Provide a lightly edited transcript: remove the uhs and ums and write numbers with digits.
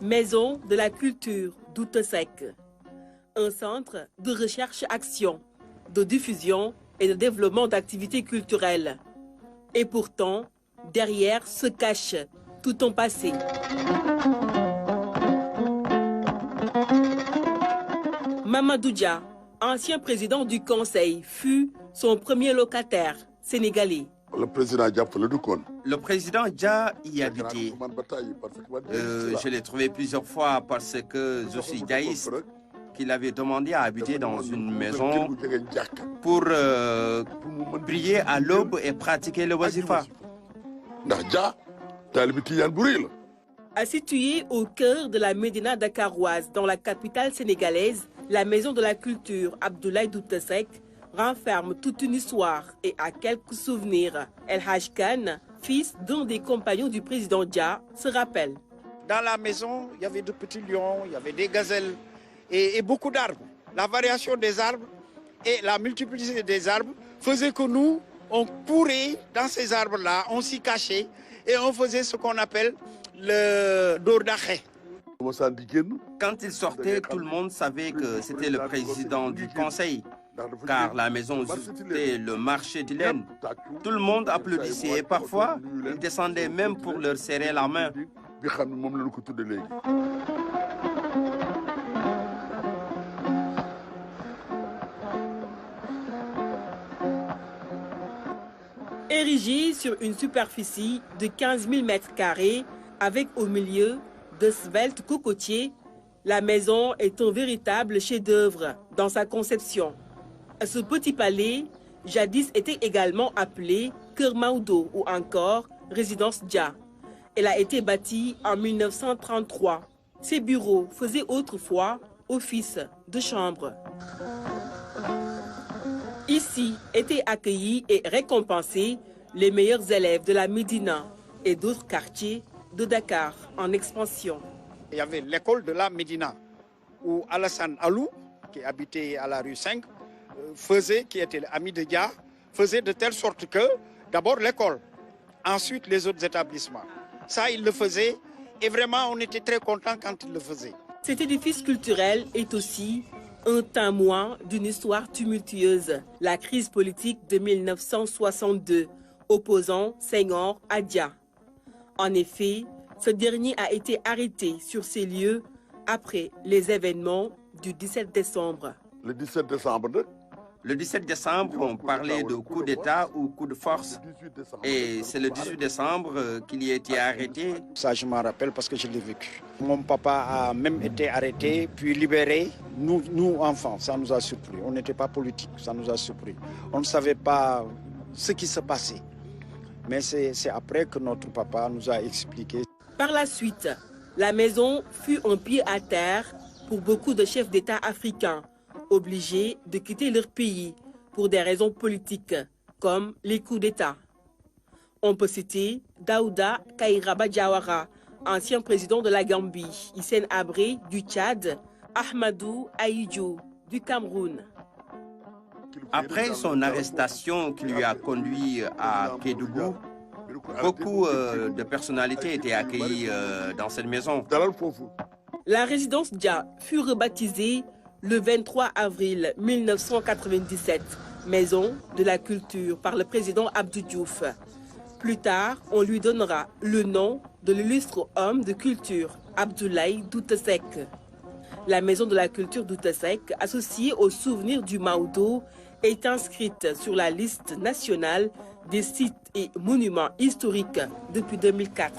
Maison de la culture d'Outesec. Un centre de recherche-action, de diffusion et de développement d'activités culturelles. Et pourtant, derrière se cache tout un passé. Mamadou Dia, ancien président du Conseil, fut son premier locataire sénégalais. Le président Dia y habitait. Je l'ai trouvé plusieurs fois parce que je suis diaïste, qu'il avait demandé à habiter dans une maison pour prier à l'aube et pratiquer le wazifa. Située au cœur de la Médina dakaroise, dans la capitale sénégalaise, la maison de la culture Abdoulaye Doutesek renferme toute une histoire et a quelques souvenirs. El Hadj Khan, fils d'un des compagnons du président Dia, se rappelle. Dans la maison, il y avait de petits lions, il y avait des gazelles et beaucoup d'arbres. La variation des arbres et la multiplicité des arbres faisait que nous, on courait dans ces arbres-là, on s'y cachait et on faisait ce qu'on appelle le dordaché. Quand il sortait, tout le monde savait que c'était le président du conseil, car la maison c'était le marché de laine. Tout le monde applaudissait et parfois, il descendait même pour leur serrer la main. Érigée sur une superficie de 15 000 m², avec au milieu de sveltes cocotiers, la maison est un véritable chef-d'œuvre dans sa conception. Ce petit palais, jadis était également appelé Kër Maodo ou encore Résidence Dia. Elle a été bâtie en 1933. Ses bureaux faisaient autrefois office de chambre. Ici étaient accueillis et récompensés les meilleurs élèves de la Médina et d'autres quartiers de Dakar en expansion. Il y avait l'école de la Médina, où Alassane Alou, qui habitait à la rue 5, qui était l'ami de Dia, faisait de telle sorte que, d'abord l'école, ensuite les autres établissements. Ça, il le faisait et vraiment, on était très contents quand il le faisait. Cet édifice culturel est aussi un témoin d'une histoire tumultueuse, la crise politique de 1962, opposant Senghor à Dia. En effet, ce dernier a été arrêté sur ces lieux après les événements du 17 décembre. Le 17 décembre, on parlait de coup d'État ou coup de force. Et c'est le 18 décembre qu'il y a été arrêté. Ça, je m'en rappelle parce que je l'ai vécu. Mon papa a même été arrêté, puis libéré. Nous, enfants, ça nous a surpris. On n'était pas politique, ça nous a surpris. On ne savait pas ce qui se passait. Mais c'est après que notre papa nous a expliqué. Par la suite, la maison fut un pied à terre pour beaucoup de chefs d'État africains, obligés de quitter leur pays pour des raisons politiques, comme les coups d'État. On peut citer Daouda Kairaba Diawara, ancien président de la Gambie, Hissène Habré du Tchad, Ahmadou Ahidjo du Cameroun. Après son arrestation qui lui a conduit à Kédougou, beaucoup de personnalités étaient accueillies dans cette maison. La résidence Dia fut rebaptisée le 23 avril 1997, Maison de la culture par le président Abdou Diouf. Plus tard, on lui donnera le nom de l'illustre homme de culture, Abdoulaye Doutesek. La Maison de la culture d'Outesec, associée au souvenir du Maodo, est inscrite sur la liste nationale des sites et monuments historiques depuis 2004.